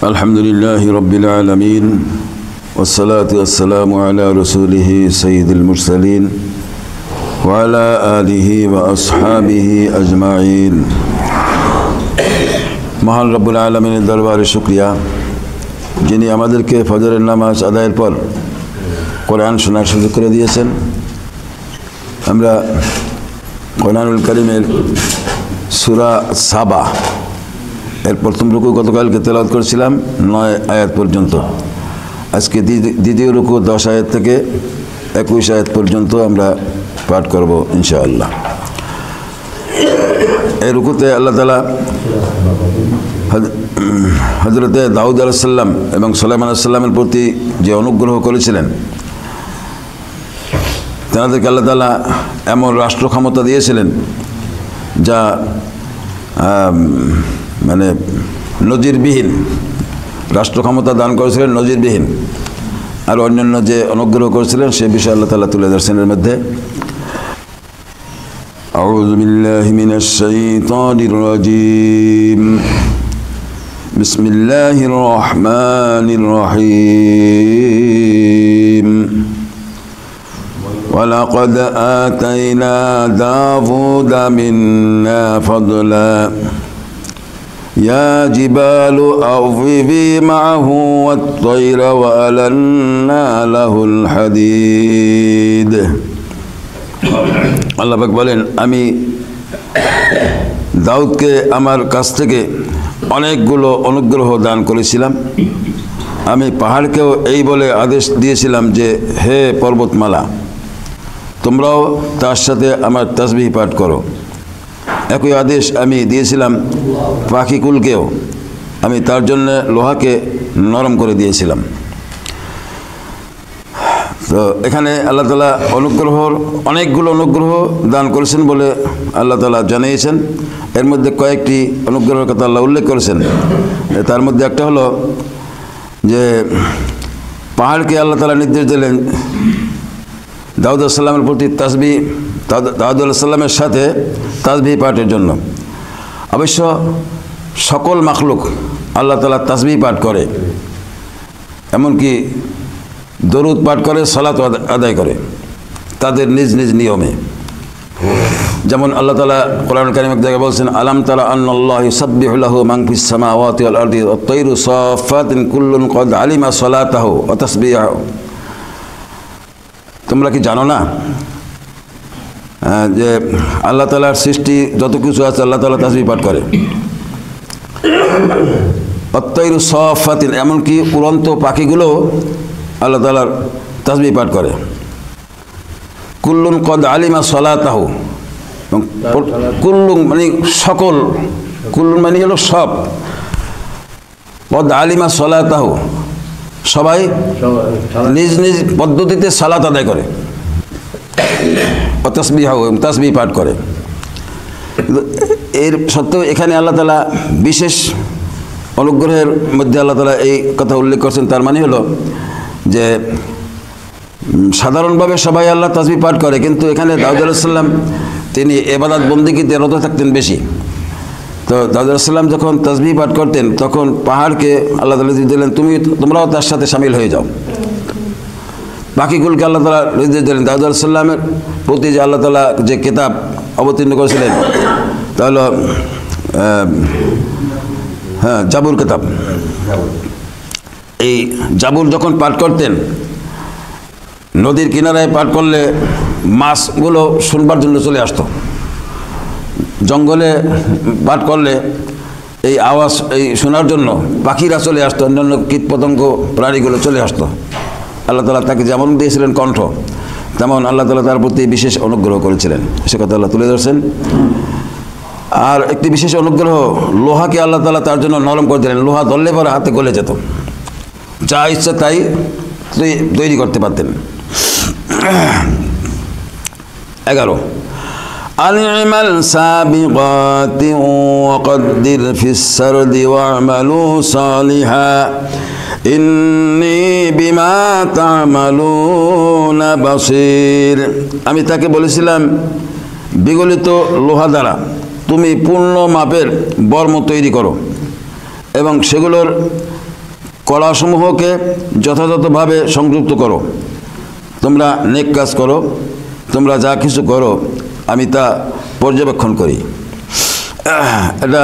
আলহামদুলিল্লাহি রাব্বিল আলামিন والصلاة والسلام على رسوله سيد المرسلين وعلى آله وأصحابه أجمعين মহান রব্বুল আলামিনের দরবারে শুকরিয়া যিনি আমাদেরকে ফজরের নামাজ আদায়ের পর কোরআন শোনার সুযোগ করে দিয়েছেন। আমরা কোরআনুল কারীমের সূরা সাবা এর প্রথম রুকু গতকালকে তেলাওয়াত করেছিলাম 9 আয়াত পর্যন্ত। আজকে দ্বিতীয় রুকু 10 আয়াত থেকে 21 আয়াত পর্যন্ত আমরা পাঠ করব ইনশাআল্লাহ। এই রুকুতে আল্লাহ তাআলা হযরতে দাউদ আলাইহিস সালাম এবং সুলাইমান আলাইহিস সালামের প্রতি যে অনুগ্রহ করেছিলেন, তাদেরকে আল্লাহ তাআলা এমন রাষ্ট্র ক্ষমতা দিয়েছিলেন যা মানে নজিরবিহীন রাষ্ট্র ক্ষমতা দান করেছিলেন, নজিরবিহীন। আর অন্যান্য যে অনুগ্রহ করেছিলেন সে বিষয়ে আল্লাহ তাআলা তুলে ধরছেন এর মধ্যে। আউযু বিল্লাহি মিনাশ শাইতানির রাজীম। বিসমিল্লাহির রহমানির রহিম। ওয়ালাকাদ আতাইনা দাউদা মিন্না ফাদলা يا جبال أوفي معه والطير وألنا له الحديد। আল্লাহ পাক বলেন, আমি দাউদকে আমার কাছ থেকে অনেকগুলো অনুগ্রহ দান করেছিলাম। আমি পাহাড়কেও এই বলে আদেশ দিয়েছিলাম যে, হে পর্বতমালা, তোমরাও তার সাথে আমার তাসবিহ পাঠ করো। একই আদেশ আমি দিয়েছিলাম পাখিকুলকেও, আমি তার জন্য লোহাকে নরম করে দিয়েছিলাম। তো এখানে আল্লাহ তাআলা অনেকগুলো অনুগ্রহ দান করেছেন বলে আল্লাহ তাআলা জানিয়েছেন। এর মধ্যে কয়েকটি অনুগ্রহের কথা আল্লাহ উল্লেখ করেছেন। তার মধ্যে একটা হলো যে পাহাড়কে আল্লাহ তাআলা নির্দেশ দিলেন দাউদ আলাইহিস সালামের প্রতি দাউদ আলাইহিস সালামের সাথে তাসবিহ পাঠের জন্য। অবশ্য সকল মাখলুক আল্লাহ তাআলা তাসবিহ পাঠ করে, এমনকি দরুদ পাঠ করে, সালাত আদায় করে তাদের নিজ নিজ নিয়মে। যেমন আল্লাহ তাআলা কোরআনুল কারীমে এক জায়গায় বলছেন, আলাম তারা আন্নাল্লাহা ইউসাব্বিহু লাহু মান ফিস সামাওয়াতি ওয়াল আরদি ওয়াত তায়রু সাফফাতিন কুল্লুন ক্বাদ আলিমা সালাতাহু ওয়া তাসবিহাহু। তোমরা কি জানো না যে আল্লাহ তাআলার সৃষ্টি যত কিছু আছে আল্লাহ তাআলা তাসবিহ পাঠ করে। অত্তৈরু সাফাতিন, এমনকি উড়ন্ত পাখিগুলো আল্লাহ তাআলার তাসবিহ পাঠ করে। কুল্লুন কদ আলিমা সালাতাহু, কুল্লুন মানে সকল, কুল্লুন মানে হলো সব, কদ আলিমা সালাতাহু সবাই নিজ নিজ পদ্ধতিতে সালাত আদায় করে, তাসবিহ পাঠ করে। এর সত্ত্বেও এখানে আল্লাহ তাআলা বিশেষ অনুগ্রহের মধ্যে আল্লাহ তাআলা এই কথা উল্লেখ করছেন। তার মানে হলো যে সাধারণভাবে সবাই আল্লাহ তাসবিহ পাঠ করে, কিন্তু এখানে দাউদ আলাইহিস সালাম তিনি ইবাদত বন্দেগীতে রত থাকতেন বেশি। তো দাউদ আলাইহিস সালাম যখন তাসবিহ পাঠ করতেন তখন পাহাড়কে আল্লাহ তাআলা দিলেন, তোমরাও তার সাথে শামিল হয়ে যাও। পাখিগুলোকে আল্লাহ তাআলা নির্দেশ দিলেন, দাউদ আলাইহিস সালামের প্রতি যে আল্লাহ তাআলা যে কিতাব অবতীর্ণ করেছিলেন তা হলো জাবুর কিতাব। এই জাবুর যখন পাঠ করতেন নদীর কিনারায় পাঠ করলে মাছগুলো শুনবার জন্য চলে আসতো, জঙ্গলে পাঠ করলে এই আওয়াজ শোনার জন্য পাখিরা চলে আসতো, অন্যান্য কীটপতঙ্গ প্রাণীগুলো চলে আসতো। আল্লাহ তাআলা তাকে যেমন দিয়েছিলেন কণ্ঠ, তেমন আল্লাহ তাআলা তার প্রতি বিশেষ অনুগ্রহ করেছিলেন, সে কথা আল্লাহ তুলে ধরছেন। আর একটি বিশেষ অনুগ্রহ, লোহাকে আল্লাহ তাআলা তার জন্য নরম করে দিলেন। লোহা ধরলে পরে হাতে গলে যেত, যা ইচ্ছা তাই তৈরি করতে পারতেন। 11 আনিমাল সাবিগাতি ওয়াকদ্দির ফিস সারদি ওয়া'মালু সালিহা ইন্নী বিমা তা'মালুনা বাসীর। আমি তাকে বলেছিলাম, বিগলিত লোহা দ্বারা তুমি পূর্ণ মাপের বর্ম তৈরি করো এবং সেগুলোর কলাসমূহকে যথাযথভাবে সংযুক্ত করো। তোমরা নেক কাজ করো, তোমরা যা কিছু করো আমি তা পর্যবেক্ষণ করি। এটা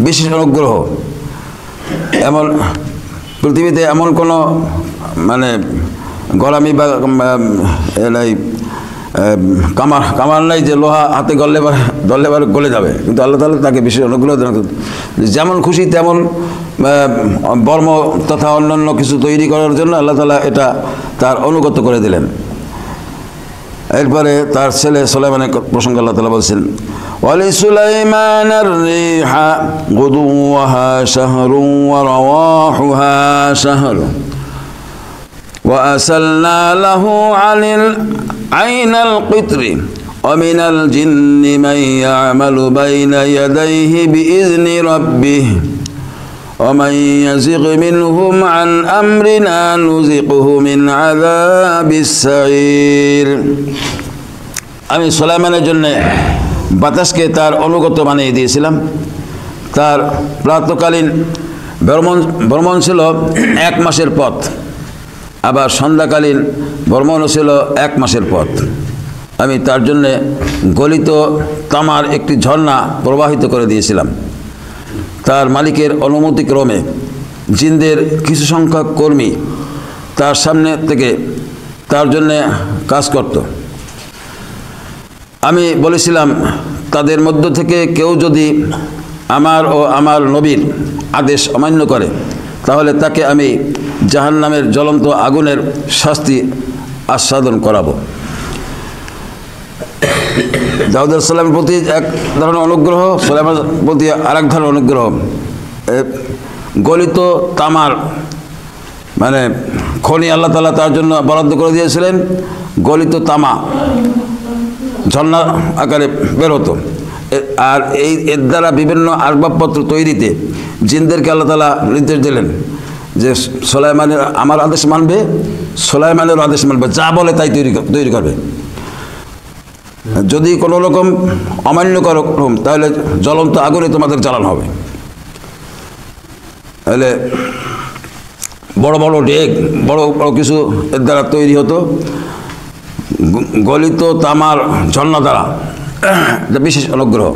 বিশেষ অনুগ্রহ। এমন পৃথিবীতে এমন কোনো মানে গোলামি বা এই কামার নাই যে লোহা হাতে ধরলে গলে যাবে, কিন্তু আল্লাহ তাআলা তাকে বিশেষ অনুগ্রহ দান করেন। যেমন খুশি তেমন বর্ম তথা অন্যান্য কিছু তৈরি করার জন্য আল্লাহ তাআলা এটা তার অনুগত করে দিলেন। এরপরে তার ছেলে সুলাইমানের প্রসঙ্গ আল্লাহ তাআলা বলছেন, وَلِسُلَيْمَانَ الرِّيحَ غُدُوُّهَا شَهْرٌ وَرَوَاحُهَا شَهْرٌ وَأَسَلْنَا لَهُ عَيْنَ الْقِطْرِ وَمِنَ الْجِنِّ مَن يَعْمَلُ بَيْنَ يَدَيْهِ بِإِذْنِ رَبِّهِ وَمَن يَزِغْ مِنْهُمْ عَنْ أَمْرِنَا نُذِقْهُ مِنْ عَذَابِ السَّعِيرِ। আমি সুলাইমানের জন্য বাতাসকে তার অনুগত বানিয়ে দিয়েছিলাম। তার প্রাতকালীন ভ্রমণ ছিল 1 মাসের পথ, আবার সন্ধ্যাকালীন ভ্রমণও ছিল 1 মাসের পথ। আমি তার জন্যে গলিত তামার একটি ঝর্ণা প্রবাহিত করে দিয়েছিলাম। তার মালিকের অনুমতিক্রমে জিনদের কিছু সংখ্যক কর্মী তার সামনে থেকে তার জন্যে কাজ করত। আমি বলেছিলাম, তাদের মধ্য থেকে কেউ যদি আমার ও আমার নবীর আদেশ অমান্য করে তাহলে তাকে আমি জাহান্নামের জ্বলন্ত আগুনের শাস্তি আস্বাদন করাবো। দাউদ আলাইহিস সালামের প্রতি এক ধরনের অনুগ্রহ, সুলাইমানের প্রতি আরেক ধরনের অনুগ্রহ। গলিত তামার মানে খনি আল্লাহ তাআলা তার জন্য বরাদ্দ করে দিয়েছিলেন। গলিত তামা ঝর্ণা আকারে বের হতো। আর এর দ্বারা বিভিন্ন আসবাবপত্র তৈরিতে জিনদেরকে আল্লাহ তাআলা নির্দেশ দিলেন যে সুলাইমানের আমার আদেশ মানবে, সুলাইমানের আদেশ মানবে, যা বলে তাই তৈরি করবে। যদি কোনো রকম অমান্য করো তাহলে জ্বলন্ত আগুনে তোমাদের জ্বালানো হবে। তাহলে বড় বড় ডেক, বড় বড় কিছু এর দ্বারা তৈরি হতো গলিত তামার ঝর্ণা দ্বারা। এটা বিশেষ অনুগ্রহ।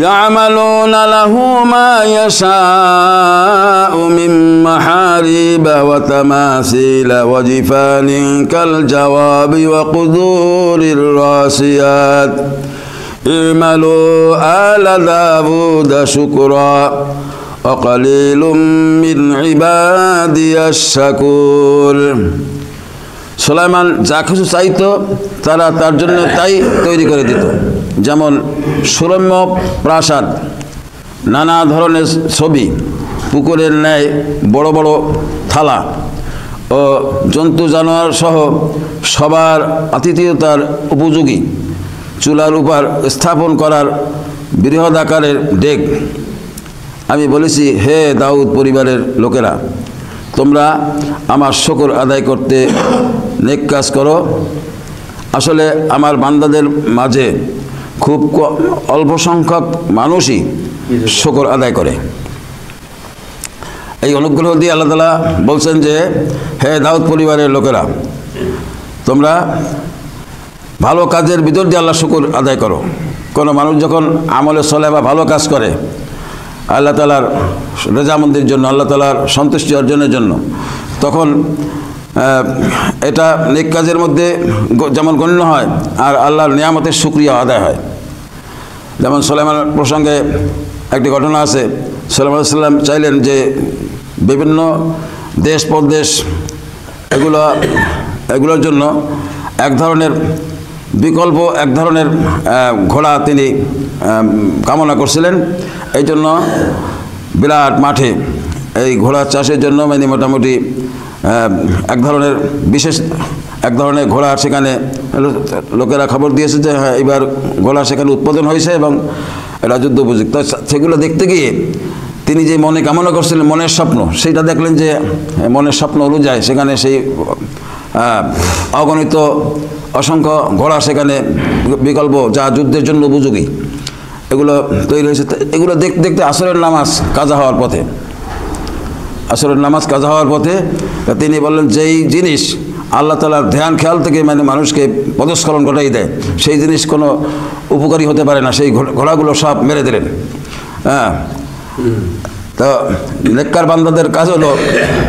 يعملون له ما يشاء من محاريب وتماثيل وجفان كالجواب وقدور الراسيات اعملوا آل داود شكرا وقليل من عبادي الشكور। সুলাইমান যা কিছু চাইতো তারা তার জন্য তাই তৈরি করে দিত। যেমন সুরম্য প্রাসাদ, নানা ধরনের ছবি, পুকুরের ন্যায় বড় বড় থালা ও জন্তু জানোয়ার সহ সবার আতিথেয়তার উপযোগী চুলার উপর স্থাপন করার বৃহৎ আকারের ডেক। আমি বলেছি, হে দাউদ পরিবারের লোকেরা, তোমরা আমার শুকর আদায় করতে নেক কাজ করো। আসলে আমার বান্দাদের মাঝে খুব অল্প সংখ্যক মানুষই শুকর আদায় করে। এই অনুগ্রহ দিয়ে আল্লাহ তাআলা বলছেন যে, হে দাউদ পরিবারের লোকেরা, তোমরা ভালো কাজের ভিতর দিয়ে আল্লাহ শুকর আদায় করো। কোনো মানুষ যখন আমলে সলে বা ভালো কাজ করে আল্লাহ তাআলার রেজামন্দির জন্য, আল্লাহ তাআলার সন্তুষ্টি অর্জনের জন্য, তখন এটা নেক কাজের মধ্যে যেমন গণ্য হয় আর আল্লাহর নিয়ামতের শুকরিয়া আদায় হয়। যেমন সুলাইমানের প্রসঙ্গে একটি ঘটনা আছে। সুলাইমান আলাইহিস সালাম চাইলেন যে বিভিন্ন দেশ প্রদেশ এগুলোর জন্য এক ধরনের বিকল্প এক ধরনের ঘোড়া তিনি কামনা করছিলেন। এই জন্য বিরাট মাঠে এই ঘোড়া চাষের জন্য মানে মোটামুটি এক ধরনের বিশেষ এক ধরনের ঘোড়া সেখানে লোকেরা খবর দিয়েছে যে হ্যাঁ, এবার ঘোড়া সেখানে উৎপাদন হয়েছে এবং এটা যুদ্ধ উপযুক্ত। সেগুলো দেখতে গিয়ে তিনি যে মনে কামনা করছিলেন, মনের স্বপ্ন, সেইটা দেখলেন যে মনের স্বপ্ন অনুযায়ী সেখানে সেই অগণিত অসংখ্য ঘোড়া সেখানে বিকল্প যা যুদ্ধের জন্য উপযোগী এগুলো তৈরি হয়েছে। এগুলো দেখতে দেখতে আসরের নামাজ কাজা হওয়ার পথে আসরের নামাজ কাজা হওয়ার পথে তিনি বললেন, যেই জিনিস আল্লাহ তাআলার ধ্যান খেয়াল থেকে মানে মানুষকে পদস্খলন ঘটাই দেয়, সেই জিনিস কোনো উপকারী হতে পারে না, সেই ঘোড়াগুলো সব মেরে দিলেন। হ্যাঁ, তো নেককার বান্দাদের কাজ হলো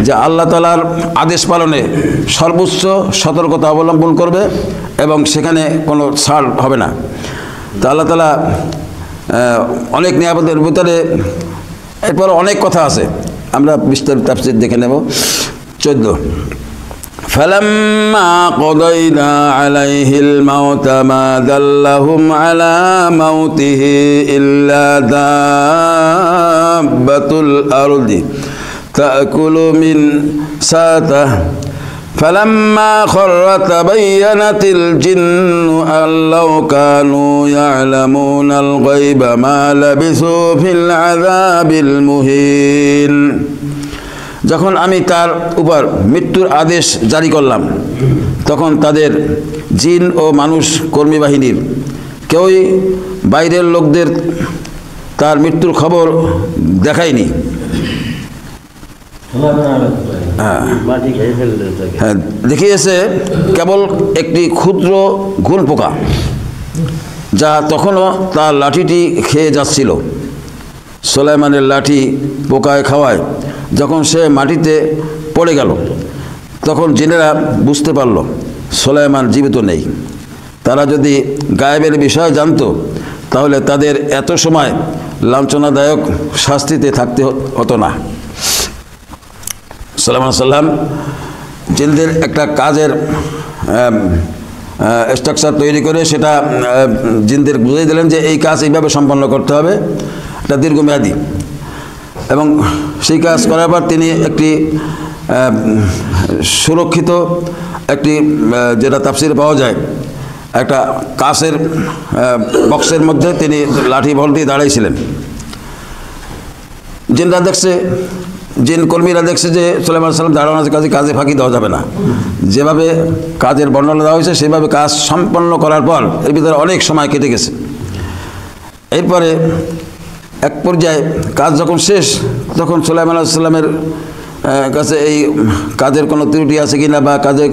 যে আল্লাহ তাআলার আদেশ পালনে সর্বোচ্চ সতর্কতা অবলম্বন করবে এবং সেখানে কোনো ছাড় হবে না। তো আল্লাহ তাআলা অনেক নিয়ামতের ভিতরে, এরপর অনেক কথা আছে, আমরা বিস্তারিত তাফসীর দেখে নেব। 14 فلما قضينا عليه الموت ما دلهم على موته إلا دابة الأرض تأكل من ساته فلما خر تبينت الجن أن لو كانوا يعلمون الغيب ما لبثوا في العذاب المهين। যখন আমি তার উপর মৃত্যুর আদেশ জারি করলাম, তখন তাদের জিন ও মানুষ কর্মী বাহিনীর কেউই বাইরের লোকদের তার মৃত্যুর খবর দেখায়নি। হ্যাঁ, দেখিয়েছে কেবল একটি ক্ষুদ্র ঘুন পোকা, যা তখনও তার লাঠিটি খেয়ে যাচ্ছিল। সুলাইমানের লাঠি পোকায় খাওয়ায় যখন সে মাটিতে পড়ে গেল, তখন জিনেরা বুঝতে পারল সুলাইমান জীবিত নেই। তারা যদি গায়েবের বিষয় জানতো, তাহলে তাদের এত সময় লাঞ্ছনাদায়ক শাস্তিতে থাকতে হতো না। সুলাইমান সাল্লাম জিনদের একটা কাজের স্ট্রাকচার তৈরি করে সেটা জিনদের বুঝিয়ে দিলেন যে এই কাজ এইভাবে সম্পন্ন করতে হবে, এটা দীর্ঘমেয়াদী। এবং সেই কাজ করার পর তিনি একটি সুরক্ষিত একটি, যেটা তাফসীরে পাওয়া যায়, একটা কাঁচের বক্সের মধ্যে তিনি লাঠি বল দিয়ে দাঁড়াইছিলেন। জিনরা দেখছে, জিন কর্মীরা দেখছে যে সুলাইমান সাল্লাম দাঁড়ানোর কাজে ফাঁকি দেওয়া যাবে না। যেভাবে কাজের বর্ণনা দেওয়া হয়েছে সেভাবে কাজ সম্পন্ন করার পর এর ভিতরে অনেক সময় কেটে গেছে। এরপরে এক পর্যায়ে কাজ যখন শেষ, তখন সুলাইমান আলাইহিস সালামের কাছে এই কাজের কোনো ত্রুটি আছে কিনা বা কাজে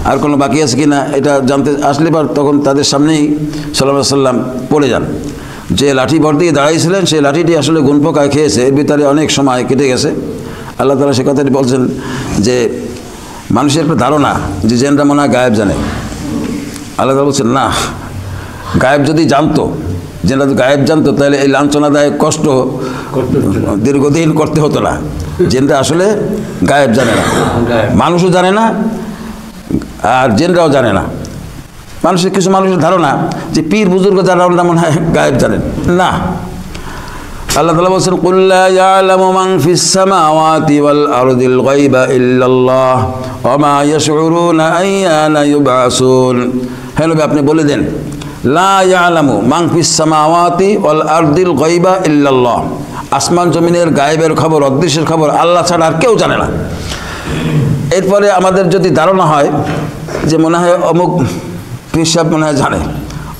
আর কোনো বাকি আছে কিনা এটা জানতে আসলে পর তখন তাদের সামনেই সুলাইমান আলাইহিস সালাম পড়ে যান। যে লাঠি ভর দিয়ে দাঁড়াইছিলেন সেই লাঠিটি আসলে ঘুন পোকায় খেয়েছে, এর ভিতরে অনেক সময় কেটে গেছে। আল্লাহ তাআলা সে কথাটি বলছেন যে মানুষের একটা ধারণা যে জিনরা মনে হয় গায়েব জানে। আল্লাহ তাআলা বলছেন না, গায়েব যদি জানতো, যেটা গায়েব জানতো, তাহলে এই লাঞ্ছনাদায়ক কষ্ট দীর্ঘদিন করতে হতো না। জিনরা আসলে গায়েব জানে না, মানুষও জানে না, আর জিনরাও জানে না। মানুষের কিছু মানুষের ধারণা যে পীর বুজুর্গ যারা মনে হয় গায়েব জানেন, না। আল্লাহ তাআলা বলছেন, কুল লা ইয়ালামু মান ফিস সামাওয়াতি ওয়াল আরদিল গায়বা ইল্লাল্লাহ ওয়া মা ইয়াশউরুনা আইয়ানা ইউবআসুন। হে নবী, আপনি বলে দেন, লা ইয়ালামু মান ফিস সামাওয়াতি ওয়াল আরদিল গায়বা ইল্লাল্লাহ, আসমান জমিনের গায়েবের খবর, অদৃশ্যের খবর আল্লাহ ছাড়া আর কেউ জানে না। এরপরে আমাদের যদি ধারণা হয় যে মনে হয় অমুক পীর সাহেব মনে হয় জানে,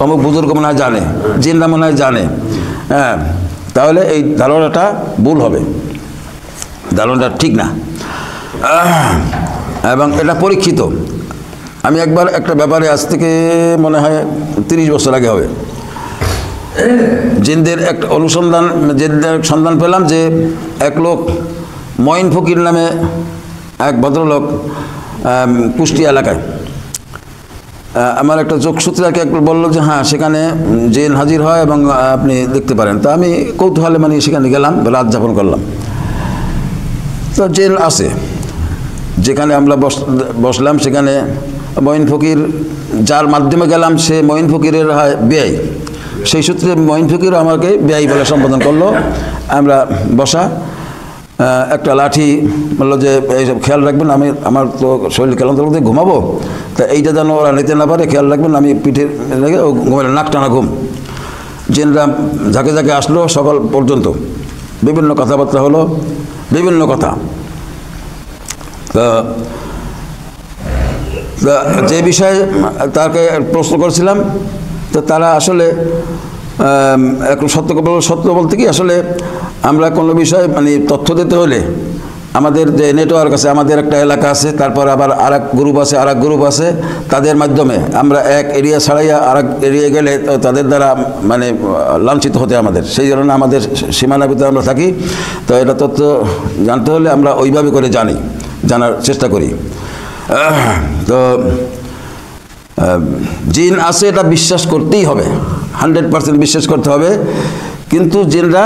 অমুক বুজুর্গ মনে হয় জানে, জিনরা মনে হয় জানে, হ্যাঁ, তাহলে এই ধারণাটা ভুল হবে, ধারণাটা ঠিক না এবং এটা পরীক্ষিত। আমি একবার একটা ব্যাপারে আজ থেকে মনে হয় 30 বছর আগে হবে, জিনদের একটা সন্ধান পেলাম যে এক লোক মঈন ফকির নামে এক ভদ্রলোক কুষ্টিয়া এলাকায়, আমার একটা যোগসূত্রে আর কি একবার বললো যে হ্যাঁ সেখানে জিন হাজির হয় এবং আপনি দেখতে পারেন। তা আমি কৌতূহলে মানে সেখানে গেলাম, রাত যাপন করলাম। তো জিন আছে, যেখানে আমরা বসলাম সেখানে মঈন ফকির, যার মাধ্যমে গেলাম সে মঈন ফকিরের হয় বেয়াই, সেই সূত্রে মঈন ফকির আমাকে বেয়াই বলে সম্বোধন করলো। আমরা বসা, একটা লাঠি বললো যে এইসব খেয়াল রাখবেন, আমার তো শরীর ক্লান্ত লাগতে ঘুমাবো, তা এইটা যেন ওরা নিতে না পারে খেয়াল রাখবেন। আমি পিঠে রেখে ঘুমাইলাম, নাক টানা ঘুম। জিনরা ঝাঁকে ঝাঁকে আসলো সকাল পর্যন্ত, বিভিন্ন কথাবার্তা হলো, বিভিন্ন কথা। তা যে বিষয়ে তাকে প্রশ্ন করেছিলাম, তো তারা আসলে সত্য বলতে কি, আসলে আমরা কোনো বিষয়ে মানে তথ্য দিতে হলে আমাদের যে নেটওয়ার্ক আছে, আমাদের একটা এলাকা আছে, তারপর আবার আরেক গ্রুপ আছে, আরেক গ্রুপ আছে, তাদের মাধ্যমে আমরা এক এরিয়া ছাড়াইয়া আরেক এরিয়া গেলে তো তাদের দ্বারা মানে লাঞ্ছিত হতে আমাদের, সেই জন্য আমাদের সীমানার ভিতরে আমরা থাকি। তো এটা তথ্য জানতে হলে আমরা ওইভাবে করে জানার চেষ্টা করি। তো জিন আছে এটা বিশ্বাস করতেই হবে, 100% বিশ্বাস করতে হবে। কিন্তু জিনরা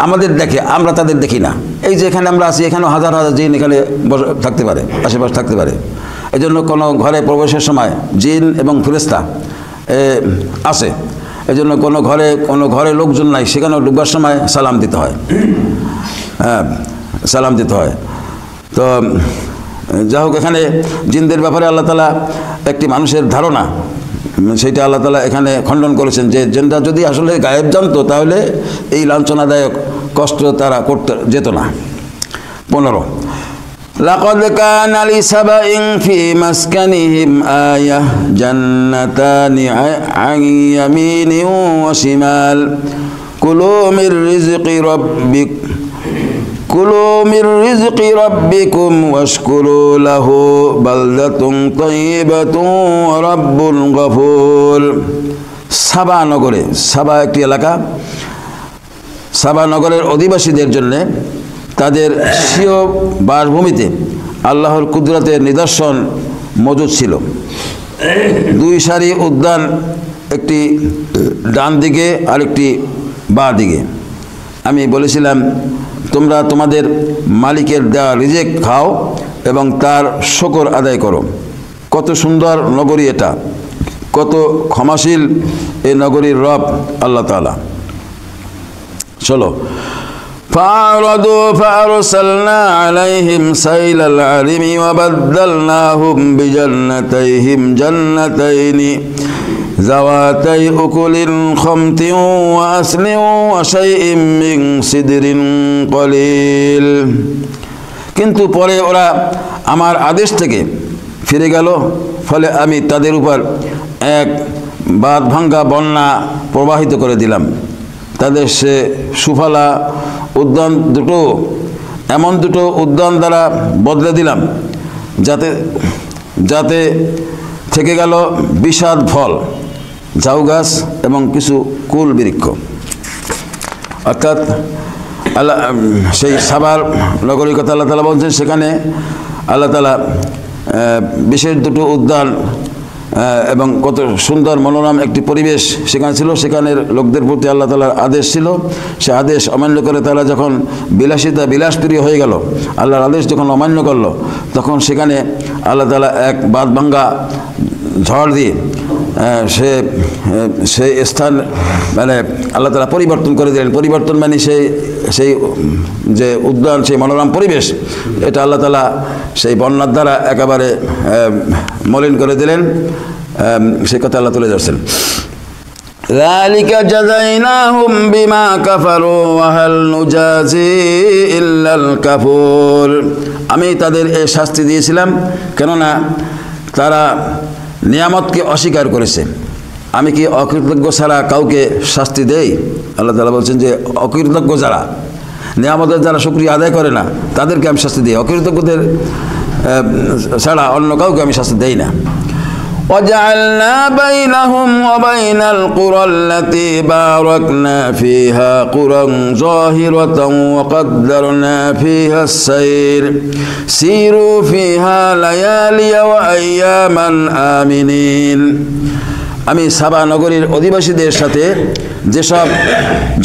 আমাদের দেখে, আমরা তাদের দেখি না। এই যে এখানে আমরা আছি, এখানেও হাজার হাজার জিন এখানে থাকতে পারে, আশেপাশে থাকতে পারে। এই জন্য কোনো ঘরে প্রবেশের সময় জিন এবং ফেরেশতা আছে। এই জন্য কোনো ঘরে লোকজন নাই, সেখানেও ঢুকবার সময় সালাম দিতে হয়। হ্যাঁ, সালাম দিতে হয়। তো যাই হোক, এখানে জিনদের ব্যাপারে আল্লাহ তাআলা একটি মানুষের ধারণা, সেইটা আল্লাহ তাআলা এখানে খণ্ডন করেছেন যে জিনরা যদি আসলে গায়েব জানতো তাহলে এই লাঞ্ছনাদায়ক কষ্ট তারা করতে যেত না। 15 লাকাদ কানা লিসাবাইন ফি মাসকানিহিম আয়া জান্নাতানি আন ইয়ামিনিন ওয়া শিমাল কুলু মির রিজকি রাব্বিকুম ওয়াশকুরু লাহু বালদাতুন তাইয়্যিবাতুন ওয়া রাব্বুন গফুর। সাবা নগরে, সাবা একটি এলাকা, সাবা নগরের অধিবাসীদের জন্য তাদের স্বীয় বাসভূমিতে আল্লাহর কুদরতের নিদর্শন মজুদ ছিল। 2 সারি উদ্যান, একটি ডান দিকে আরেকটি বাঁ দিকে। আমি বলেছিলাম তোমরা তোমাদের মালিকের দেওয়া রিজিক খাও এবং তার শুকর আদায় করো। কত সুন্দর নগরী এটা, কত ক্ষমাশীল এই নগরীর রব আল্লাহ তাআলা। চলো, فأعرضوا فأرسلنا عليهم سيل العرم وبدلناهم بجنتيهم جنتين ذواتي أكل خمط وأصل وشيء من سدر قليل। কিন্তু পরে ওরা আমার আদেশ থেকে ফিরে গেল, ফলে আমি তাদের উপর এক বাঁধ ভাঙ্গা বন্যা প্রবাহিত করে দিলাম। তাদের সে সুফলা উদ্যান দুটো, এমন দুটো উদ্যান দ্বারা বদলে দিলাম যাতে থেকে গেল বিষাদ ফল, ঝাউ গাছ এবং কিছু কুল বৃক্ষ। অর্থাৎ আল্লাহ সেই সাবার নগরীর কথা আল্লাহ তাআলা বলছেন, সেখানে আল্লাহ তাআলা বিশেষ দুটো উদ্যান এবং কত সুন্দর মনোরম একটি পরিবেশ সেখানে ছিল। সেখানের লোকদের প্রতি আল্লাহ তাআলার আদেশ ছিল, সে আদেশ অমান্য করে তারা যখন বিলাসপ্রিয় হয়ে গেল, আল্লাহর আদেশ যখন অমান্য করলো, তখন সেখানে আল্লাহ তাআলা এক বাঁধভাঙ্গা ঝড় দিয়ে সেই স্থান মানে আল্লাহ তাআলা পরিবর্তন করে দিলেন। পরিবর্তন মানে সেই যে উদ্যান, সেই মনোরম পরিবেশ, এটা আল্লাহ তাআলা সেই বন্যার দ্বারা একেবারে মলিন করে দিলেন। সেই কথা আল্লাহ তুলে ধরছেন। যালিকা জাযাইনাহুম বিমা কাফারু ওয়া হাল নুজাজি ইল্লাল কাফুর। আমি তাদের এই শাস্তি দিয়েছিলাম কেননা তারা নিয়ামতকে অস্বীকার করেছে। আমি কি অকৃতজ্ঞ ছাড়া কাউকে শাস্তি দেই? আল্লাহ তাআলা বলছেন যে অকৃতজ্ঞ যারা, নিয়ামতের যারা শুকরিয়া আদায় করে না, তাদেরকে আমি শাস্তি দিই। অকৃতজ্ঞদের ছাড়া অন্য কাউকে আমি শাস্তি দেই না। وجعلنا بينهم وبين القرى التي باركنا فيها قرى ظاهرة وقدرنا فيها السير سيروا فيها ليالي وأياما آمنين। আমি সাবা নগরীর অধিবাসীদের সাথে যেসব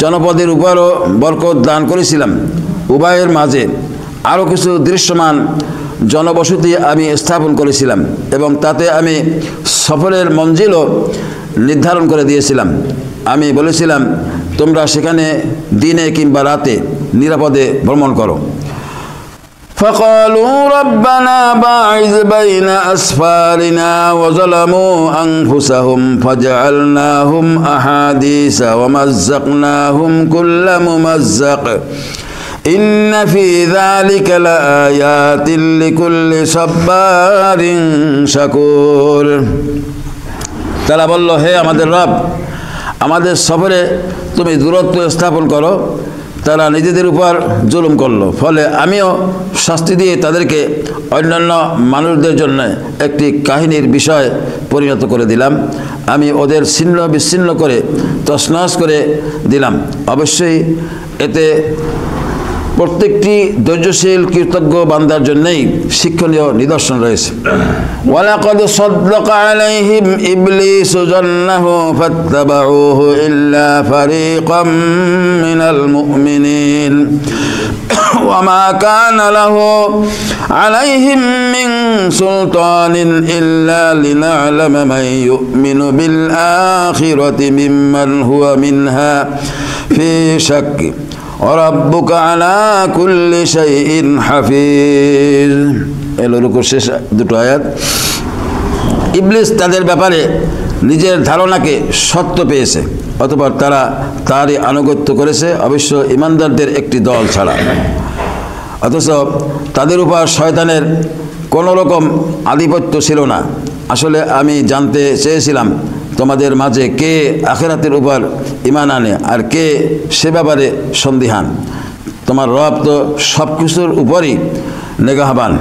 জনপদের উপরও বরকত দান করেছিলাম, উভয়ের মাঝে আরও কিছু দৃশ্যমান জনবসতি আমি স্থাপন করেছিলাম এবং তাতে আমি সফরের মঞ্জিলও নির্ধারণ করে দিয়েছিলাম। আমি বলেছিলাম তোমরা সেখানে দিনে কিংবা রাতে নিরাপদে ভ্রমণ করো। فقالوا ربنا باعث بين أسفارنا وظلموا أنفسهم فجعلناهم أحاديث ومزقناهم كل ممزق إن في ذلك لآيات لكل صبار شكور। তারা বলল, হে আমাদের রব, আমাদের সফরে তুমি দূরত্ব স্থাপন করো, তারা নিজেদের উপর জুলুম করলো, ফলে আমিও শাস্তি দিয়ে তাদেরকে অন্যান্য মানুষদের জন্য একটি কাহিনীর বিষয় পরিণত করে দিলাম। আমি ওদের ছিন্ন বিচ্ছিন্ন করে তছনছ করে দিলাম। অবশ্যই এতে প্রত্যেকটি ধৈর্যশীল কৃতজ্ঞ বান্দার জন্যই শিক্ষণীয় নিদর্শন রয়েছে। ওয়ালাকাদ সাদ্দাকা আলাইহিম ইবলিসু যান্নাহু ফাত্তাবাউহু ইল্লা ফারীকাম মিনাল মুমিনিন ওয়া মা কানা লাহু আলাইহিম মিন সুলতানিন ইল্লা লিনা'লামা মান ইউমিনু বিল আখিরাতি মিম্মান হুয়া মিনহা ফি শাক্ক রাব্বুকা আলা কুল্লি শাইইন হাফিজ। এর রুকুর শেষ দুটো আয়াত। ইবলিস তাদের ব্যাপারে নিজের ধারণাকে সত্য পেয়েছে, অতঃপর তারা তারই আনুগত্য করেছে, অবশ্য ইমানদারদের একটি দল ছাড়া। অথচ তাদের উপর শয়তানের কোনো রকম আধিপত্য ছিল না। আসলে আমি জানতে চেয়েছিলাম তোমাদের মাঝে কে আখিরাতের উপর ঈমান আনে আর কে সে ব্যাপারে সন্দিহান। তোমার রব তো সব কিছুর উপরই নিগাহবান।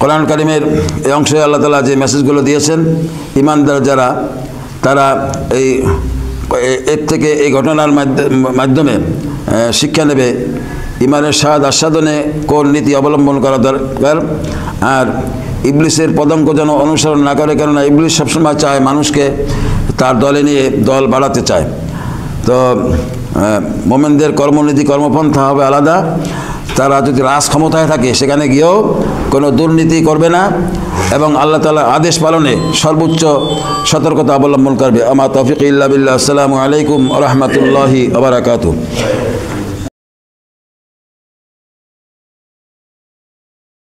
কোরআন কারিমের এই অংশে আল্লাহ তাআলা যে মেসেজগুলো দিয়েছেন, ঈমানদার যারা তারা এর থেকে এই ঘটনার মাধ্যমে শিক্ষা নেবে ঈমানের স্বাদ আস্বাদনে কোন নীতি অবলম্বন করা দরকার, আর ইবলিসের পদাঙ্ক যেন অনুসরণ না করে, কেননা ইবলিস সবসময় চায় মানুষকে তার দলে নিয়ে দল বাড়াতে চায়। তো মোমেনদের কর্মনীতি কর্মপন্থা হবে আলাদা। তারা যদি রাজ ক্ষমতায় থাকে সেখানে গিয়েও কোনো দুর্নীতি করবে না এবং আল্লাহ তাআলার আদেশ পালনে সর্বোচ্চ সতর্কতা অবলম্বন করবে। আমা তৌফিক ইল্লা বিল্লাহ। আসসালামু আলাইকুম ওয়া রাহমাতুল্লাহি ওয়া বারাকাতুহু।